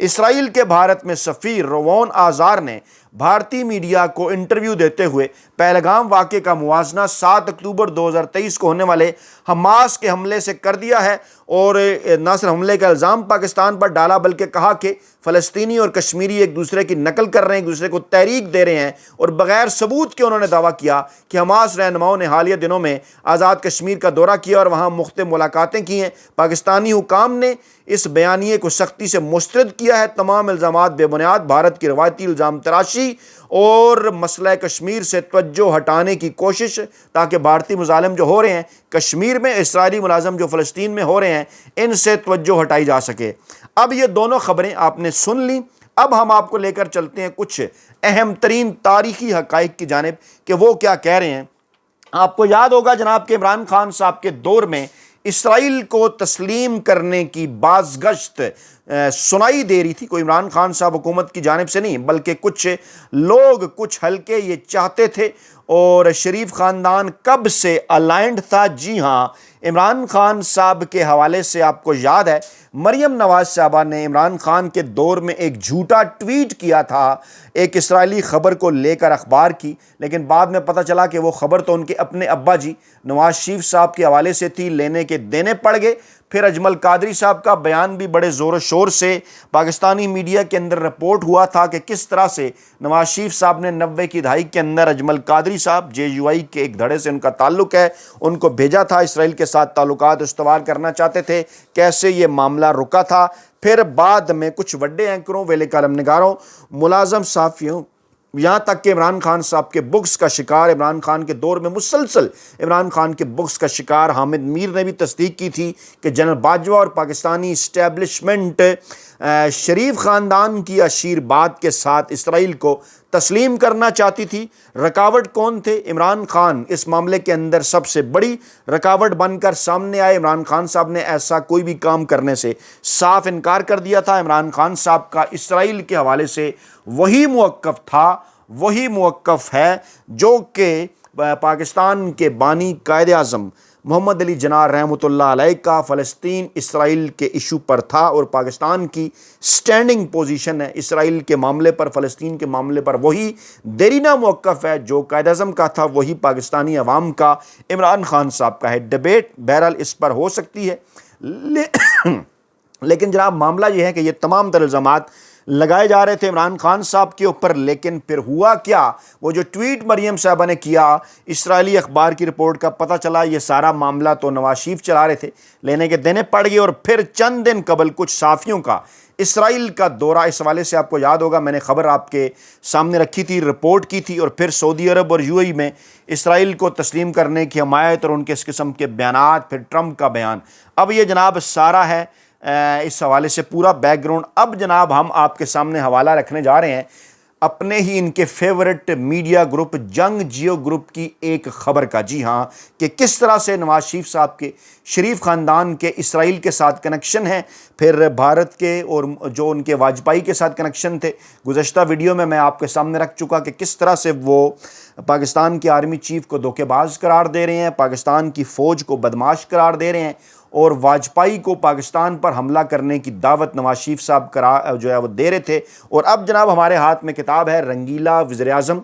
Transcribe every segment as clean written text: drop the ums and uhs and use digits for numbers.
اسرائیل کے بھارت میں سفیر روان آزار نے بھارتی میڈیا کو انٹرویو دیتے ہوئے پہلگام واقعے کا موازنہ 7 اکتوبر 2023 کو ہونے والے حماس کے حملے سے کر دیا ہے، اور نہ صرف حملے کا الزام پاکستان پر ڈالا بلکہ کہا کہ فلسطینی اور کشمیری ایک دوسرے کی نقل کر رہے ہیں، ایک دوسرے کو تحریک دے رہے ہیں، اور بغیر ثبوت کے انہوں نے دعویٰ کیا کہ حماس رہنماؤں نے حالیہ دنوں میں آزاد کشمیر کا دورہ کیا اور وہاں مختلف ملاقاتیں کی ہیں۔ پاکستانی حکام نے اس بیانیے کو سختی سے مسترد کیا ہے۔ تمام الزامات بے بنیاد، بھارت کی روایتی الزام تراشی اور مسئلہ کشمیر سے توجہ ہٹانے کی کوشش تاکہ بھارتی مظالم جو ہو رہے ہیں کشمیر میں، اسرائیلی ملازم جو فلسطین میں ہو رہے ہیں، ان سے توجہ ہٹائی جا سکے۔ اب یہ دونوں خبریں آپ نے سن لیں، اب ہم آپ کو لے کر چلتے ہیں کچھ اہم ترین تاریخی حقائق کی جانب کہ وہ کیا کہہ رہے ہیں۔ آپ کو یاد ہوگا جناب کہ عمران خان صاحب کے دور میں اسرائیل کو تسلیم کرنے کی بازگشت سنائی دے رہی تھی، کوئی عمران خان صاحب حکومت کی جانب سے نہیں بلکہ کچھ لوگ، کچھ حلقے یہ چاہتے تھے، اور شریف خاندان کب سے الائنڈ تھا۔ جی ہاں، عمران خان صاحب کے حوالے سے آپ کو یاد ہے مریم نواز صاحبہ نے عمران خان کے دور میں ایک جھوٹا ٹویٹ کیا تھا ایک اسرائیلی خبر کو لے کر اخبار کی، لیکن بعد میں پتہ چلا کہ وہ خبر تو ان کے اپنے ابا جی نواز شریف صاحب کے حوالے سے تھی، لینے کے دینے پڑ گئے۔ پھر اجمل قادری صاحب کا بیان بھی بڑے زور و شور سے پاکستانی میڈیا کے اندر رپورٹ ہوا تھا کہ کس طرح سے نواز شریف صاحب نے 90 کی دہائی کے اندر اجمل قادری صاحب، JUI کے ایک دھڑے سے ان کا تعلق ہے، ان کو بھیجا تھا، اسرائیل کے ساتھ تعلقات استوار کرنا چاہتے تھے، کیسے یہ معاملہ رکا تھا۔ پھر بعد میں کچھ بڑے اینکروں، ویلے کالم نگاروں، ملازم صحافیوں، یہاں تک کہ عمران خان صاحب کے بکس کا شکار، عمران خان کے دور میں مسلسل عمران خان کے بکس کا شکار حامد میر نے بھی تصدیق کی تھی کہ جنرل باجوہ اور پاکستانی اسٹیبلشمنٹ شریف خاندان کی اشیرباد کے ساتھ اسرائیل کو تسلیم کرنا چاہتی تھی۔ رکاوٹ کون تھے؟ عمران خان اس معاملے کے اندر سب سے بڑی رکاوٹ بن کر سامنے آئے۔ عمران خان صاحب نے ایسا کوئی بھی کام کرنے سے صاف انکار کر دیا تھا۔ عمران خان صاحب کا اسرائیل کے حوالے سے وہی موقف تھا، وہی موقف ہے جو کہ پاکستان کے بانی قائد اعظم محمد علی جناح رحمۃ اللہ علیہ کا فلسطین اسرائیل کے ایشو پر تھا، اور پاکستان کی سٹینڈنگ پوزیشن ہے اسرائیل کے معاملے پر، فلسطین کے معاملے پر وہی دیرینہ موقف ہے جو قائد اعظم کا تھا، وہی پاکستانی عوام کا، عمران خان صاحب کا ہے۔ ڈیبیٹ بہرحال اس پر ہو سکتی ہے، لیکن جناب معاملہ یہ ہے کہ یہ تمام تر الزامات لگائے جا رہے تھے عمران خان صاحب کے اوپر، لیکن پھر ہوا کیا؟ وہ جو ٹویٹ مریم صاحبہ نے کیا، اسرائیلی اخبار کی رپورٹ کا پتہ چلا یہ سارا معاملہ تو نواز شریف چلا رہے تھے، لینے کے دینے پڑ گئے، اور پھر چند دن قبل کچھ صحافیوں کا اسرائیل کا دورہ، اس حوالے سے آپ کو یاد ہوگا میں نے خبر آپ کے سامنے رکھی تھی، رپورٹ کی تھی، اور پھر سعودی عرب اور UAE میں اسرائیل کو تسلیم کرنے کی حمایت اور ان کے اس قسم کے بیانات، پھر ٹرمپ کا بیان۔ اب یہ جناب سارا ہے اس حوالے سے پورا بیک گراؤنڈ۔ اب جناب ہم آپ کے سامنے حوالہ رکھنے جا رہے ہیں اپنے ہی ان کے فیورٹ میڈیا گروپ جنگ جیو گروپ کی ایک خبر کا۔ جی ہاں، کہ کس طرح سے نواز شریف صاحب کے، شریف خاندان کے اسرائیل کے ساتھ کنیکشن ہیں، پھر بھارت کے اور جو ان کے واجپائی کے ساتھ کنیکشن تھے۔ گزشتہ ویڈیو میں آپ کے سامنے رکھ چکا کہ کس طرح سے وہ پاکستان کے آرمی چیف کو دھوکے باز قرار دے رہے ہیں، پاکستان کی فوج کو بدماش قرار دے رہے ہیں، اور واجپائی کو پاکستان پر حملہ کرنے کی دعوت نواز شریف صاحب جو ہے وہ دے رہے تھے۔ اور اب جناب ہمارے ہاتھ میں کتاب ہے رنگیلا وزیر اعظم،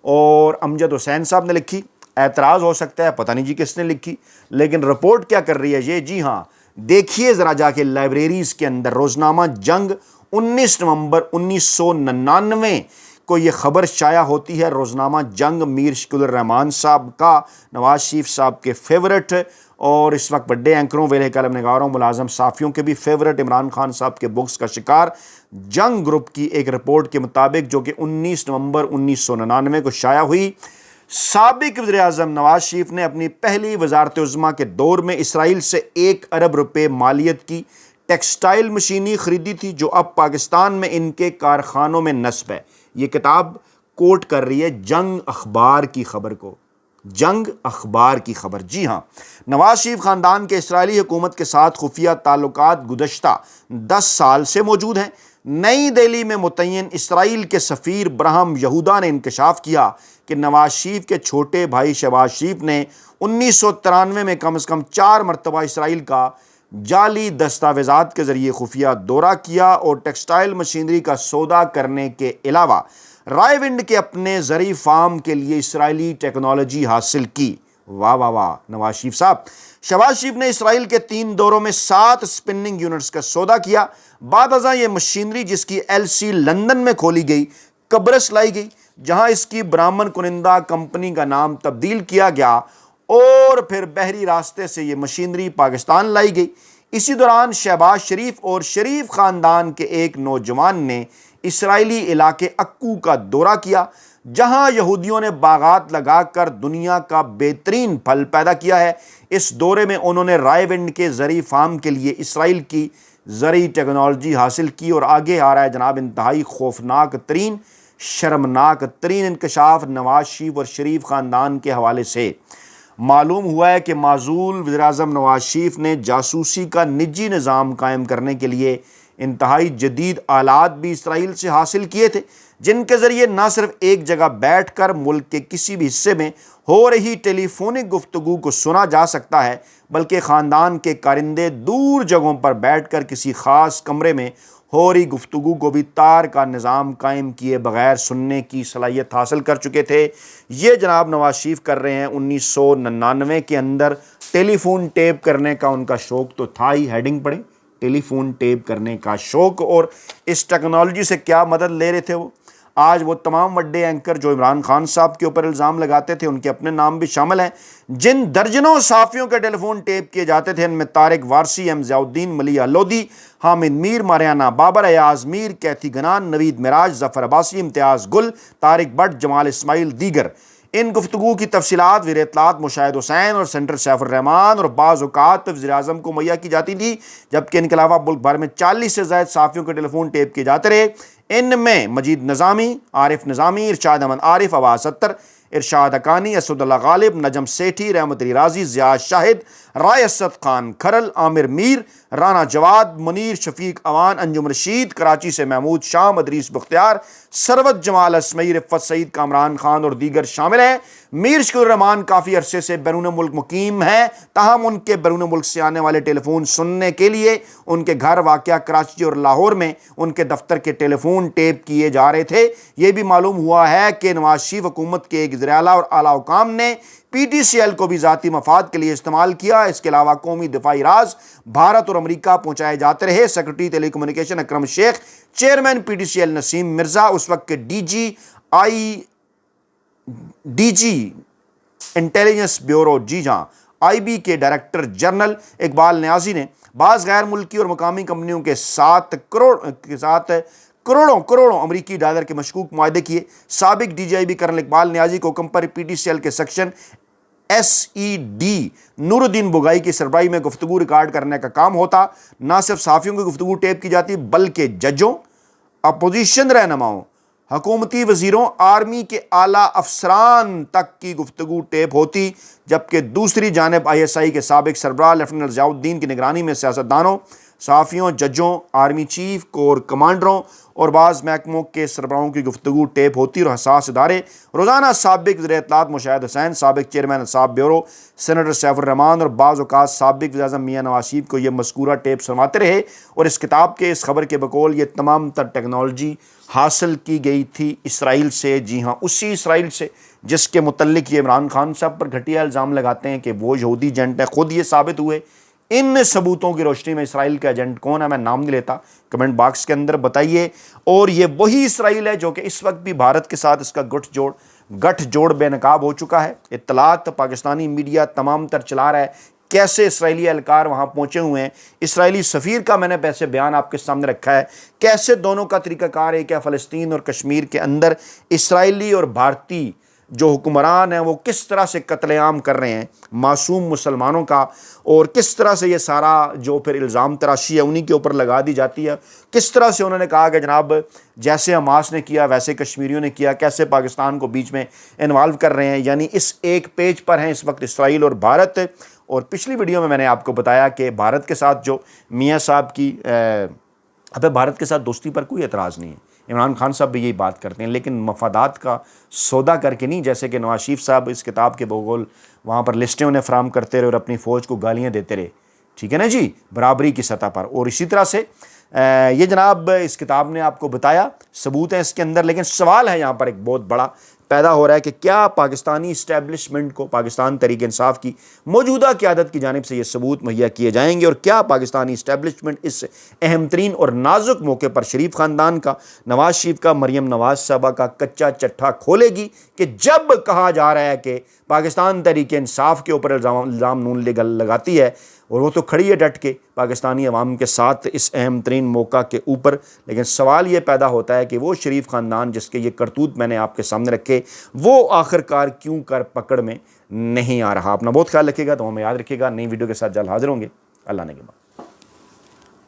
اور امجد حسین صاحب نے لکھی۔ اعتراض ہو سکتا ہے پتہ نہیں جی کس نے لکھی، لیکن رپورٹ کیا کر رہی ہے یہ؟ جی ہاں، دیکھیے ذرا جا کے لائبریریز کے اندر، روزنامہ جنگ 19 نومبر 1999 کو یہ خبر شائع ہوتی ہے۔ روزنامہ جنگ میر شکیل الرحمان صاحب کا، نواز شریف صاحب کے فیورٹ، اور اس وقت بڑے اینکروں، ویلے کالم نگاروں، ملازم صحافیوں کے بھی فیورٹ، عمران خان صاحب کے بکس کا شکار، جنگ گروپ کی ایک رپورٹ کے مطابق جو کہ 19 نومبر 1999 کو شائع ہوئی، سابق وزیر اعظم نواز شریف نے اپنی پہلی وزارت عظمیٰ کے دور میں اسرائیل سے 1 ارب روپے مالیت کی ٹیکسٹائل مشینری خریدی تھی، جو اب پاکستان میں ان کے کارخانوں میں نصب ہے۔ یہ کتاب کوٹ کر رہی ہے جنگ اخبار کی خبر کو، جنگ اخبار کی خبر۔ جی ہاں، نواز شریف خاندان کے اسرائیلی حکومت کے ساتھ خفیہ تعلقات گزشتہ 10 سال سے موجود ہیں۔ نئی دہلی میں متعین اسرائیل کے سفیر برہم یہودا نے انکشاف کیا کہ نواز شریف کے چھوٹے بھائی شہباز شریف نے 1993 میں کم از کم 4 مرتبہ اسرائیل کا جعلی دستاویزات کے ذریعے خفیہ دورہ کیا اور ٹیکسٹائل مشینری کا سودا کرنے کے علاوہ رائے ونڈ کے اپنے زرعی فارم کے لیے اسرائیلی ٹیکنالوجی حاصل کی۔ واہ واہ واہ نواز شریف صاحب۔ شہباز شریف نے اسرائیل کے 3 دوروں میں 7 سپننگ یونٹس کا سودا کیا۔ بعد ازاں یہ مشینری جس کی LC لندن میں کھولی گئی قبرص لائی گئی، جہاں اس کی برآمد کنندہ کمپنی کا نام تبدیل کیا گیا، اور پھر بحری راستے سے یہ مشینری پاکستان لائی گئی۔ اسی دوران شہباز شریف اور شریف خاندان کے ایک نوجوان نے اسرائیلی علاقے اکو کا دورہ کیا، جہاں یہودیوں نے باغات لگا کر دنیا کا بہترین پھل پیدا کیا ہے۔ اس دورے میں انہوں نے رائے ونڈ کے زرعی فارم کے لیے اسرائیل کی زرعی ٹیکنالوجی حاصل کی، اور آگے آ رہا ہے جناب انتہائی خوفناک ترین، شرمناک ترین انکشاف نواز شریف اور شریف خاندان کے حوالے سے۔ معلوم ہوا ہے کہ معزول وزیراعظم نواز شریف نے جاسوسی کا نجی نظام قائم کرنے کے لیے انتہائی جدید آلات بھی اسرائیل سے حاصل کیے تھے، جن کے ذریعے نہ صرف ایک جگہ بیٹھ کر ملک کے کسی بھی حصے میں ہو رہی ٹیلی فونک گفتگو کو سنا جا سکتا ہے، بلکہ خاندان کے کارندے دور جگہوں پر بیٹھ کر کسی خاص کمرے میں ہو رہی گفتگو کو بھی تار کا نظام قائم کیے بغیر سننے کی صلاحیت حاصل کر چکے تھے۔ یہ جناب نواز شریف کر رہے ہیں۔ 1999 کے اندر ٹیلی فون ٹیپ کرنے کا ان کا شوق تو تھا ہی، ہیڈنگ پڑھیں، ٹیلی فون ٹیپ کرنے کا شوق، اور اس ٹیکنالوجی سے کیا مدد لے رہے تھے وہ۔ آج وہ تمام بڑے اینکر جو عمران خان صاحب کے اوپر الزام لگاتے تھے، ان کے اپنے نام بھی شامل ہیں۔ جن درجنوں صحافیوں کے ٹیلی فون ٹیپ کیے جاتے تھے، ان میں طارق وارسی، M Zia Uddin, ملیح Lodhi, Hamid Mir, ماریانہ Babar, Ayaz Mir, کیتھی گنان، Naveed Meraj, Zafar Abbasi, Imtiaz Gul, Tariq but, جمال اسماعیل دیگر۔ ان گفتگو کی تفصیلات وزیر اطلاعات مشاہد حسین اور سینیٹر سیف الرحمان اور بعض اوقات وزیر اعظم کو مہیا کی جاتی تھی، جبکہ ان کے علاوہ ملک بھر میں 40 سے زائد صحافیوں کے ٹیلی فون ٹیپ کیے جاتے رہے۔ ان میں مجید نظامی، عارف نظامی، ارشاد احمد عارف، عباس اتر، ارشاد حقانی، اسد اللہ غالب، نجم سیٹھی، رحمت علی راضی، ضیاء شاہد، رائے اسد خان کھرل، عامر میر، رانا جواد، منیر، شفیق اوان، انجم رشید، کراچی سے محمود شام، ادریس بختیار، سروت جمال اسمعی، رفت سعید، کامران خان اور دیگر شامل ہیں۔ میر شکور الرحمان کافی عرصے سے بیرون ملک مقیم ہیں، تاہم ان کے بیرون ملک سے آنے والے ٹیلی فون سننے کے لیے ان کے گھر واقع کراچی اور لاہور میں ان کے دفتر کے ٹیلی فون ٹیپ کیے جا رہے تھے۔ یہ بھی معلوم ہوا ہے کہ نواز شریف حکومت کے ایک وزیر اعلیٰ اور اعلیٰ حکام نے PTCL کو بھی ذاتی مفاد کے لیے استعمال کیا۔ اس کے علاوہ قومی دفاعی راز بھارت اور امریکہ پہنچائے جاتے رہے۔ سیکرٹری ٹیلی کمیونیکیشن اکرم شیخ، چیئرمین PTCL نسیم مرزا، اس وقت کے ڈی جی انٹیلیجنس بیورو، جی ہاں IB کے ڈائریکٹر جنرل اقبال نیازی نے بعض غیر ملکی اور مقامی کمپنیوں کے ساتھ کروڑوں امریکی ڈالر کے مشکوک معاہدے کیے۔ سابق DGIB کرنل اقبال نیازی کو حکم پر PTCL کے سیکشن SED نور الدین بگائی کی سربراہی میں گفتگو ریکارڈ کرنے کا کام ہوتا۔ نہ صرف صحافیوں کی گفتگو ٹیپ کی جاتی، بلکہ ججوں، اپوزیشن رہنماؤں، حکومتی وزیروں، آرمی کے اعلیٰ افسران تک کی گفتگو ٹیپ ہوتی، جبکہ دوسری جانب ISI کے سابق سربراہ لیفٹیننٹ ضیاء الدین کی نگرانی میں سیاستدانوں، صحافیوں، ججوں، آرمی چیف، کور کمانڈروں اور بعض محکموں کے سربراہوں کی گفتگو ٹیپ ہوتی، اور حساس ادارے روزانہ سابق وزیر اطلاعات مشاہد حسین، سابق چیئرمین انصاف بیورو سینیٹر سیف الرحمان اور بعض اوقات سابق وزیر اعظم میاں نواز شریف کو یہ مذکورہ ٹیپ سنواتے رہے۔ اور اس کتاب کے اس خبر کے بقول یہ تمام تر ٹیکنالوجی حاصل کی گئی تھی اسرائیل سے، جی ہاں اسی اسرائیل سے جس کے متعلق یہ عمران خان صاحب پر گھٹیا الزام لگاتے ہیں کہ وہ یہودی ایجنٹ ہے۔ خود یہ ثابت ہوئے۔ ان ثبوتوں کی روشنی میں اسرائیل کا ایجنٹ کون ہے، میں نام نہیں لیتا، کمنٹ باکس کے اندر بتائیے۔ اور یہ وہی اسرائیل ہے جو کہ اس وقت بھی بھارت کے ساتھ اس کا گٹھ جوڑ بے نقاب ہو چکا ہے۔ اطلاعات پاکستانی میڈیا تمام تر چلا رہا ہے، کیسے اسرائیلی اہلکار وہاں پہنچے ہوئے ہیں۔ اسرائیلی سفیر کا میں نے پیسے بیان آپ کے سامنے رکھا ہے، کیسے دونوں کا طریقہ کار ایک ہے۔ فلسطین اور کشمیر کے اندر اسرائیلی اور بھارتی جو حکمران ہیں وہ کس طرح سے قتل عام کر رہے ہیں معصوم مسلمانوں کا، اور کس طرح سے یہ سارا جو پھر الزام تراشی ہے انہی کے اوپر لگا دی جاتی ہے۔ کس طرح سے انہوں نے کہا کہ جناب جیسے حماس نے کیا ویسے کشمیریوں نے کیا، کیسے پاکستان کو بیچ میں انوالو کر رہے ہیں۔ یعنی اس ایک پیج پر ہیں اس وقت اسرائیل اور بھارت۔ اور پچھلی ویڈیو میں نے آپ کو بتایا کہ بھارت کے ساتھ جو میاں صاحب کی بھارت کے ساتھ دوستی پر کوئی اعتراض نہیں ہے، عمران خان صاحب بھی یہی بات کرتے ہیں، لیکن مفادات کا سودا کر کے نہیں، جیسے کہ نواز شریف صاحب اس کتاب کے بقول وہاں پر لسٹیں انہیں فراہم کرتے رہے اور اپنی فوج کو گالیاں دیتے رہے ٹھیک ہے نا جی، برابری کی سطح پر۔ اور اسی طرح سے یہ جناب اس کتاب نے آپ کو بتایا، ثبوت ہیں اس کے اندر، لیکن سوال ہے یہاں پر ایک بہت بڑا پیدا ہو رہا ہے کہ کیا پاکستانی اسٹیبلشمنٹ کو، پاکستان تحریک انصاف کی موجودہ قیادت کی جانب سے یہ ثبوت مہیا کیے جائیں گے، اور کیا پاکستانی اسٹیبلشمنٹ اس اہم ترین اور نازک موقع پر شریف خاندان کا، نواز شریف کا، مریم نواز صاحبہ کا کچا چٹھا کھولے گی کہ جب کہا جا رہا ہے کہ پاکستان تحریک انصاف کے اوپر الزام نون لیگ لگاتی ہے، اور وہ تو کھڑی ہے ڈٹ کے پاکستانی عوام کے ساتھ اس اہم ترین موقع کے اوپر، لیکن سوال یہ پیدا ہوتا ہے کہ وہ شریف خاندان جس کے یہ کرتوت میں نے آپ کے سامنے رکھے، وہ آخرکار کیوں کر پکڑ میں نہیں آ رہا۔ اپنا بہت خیال رکھیے گا، تو ہمیں یاد رکھیے گا، نئی ویڈیو کے ساتھ جلد حاضر ہوں گے۔ اللہ نے کے بعد۔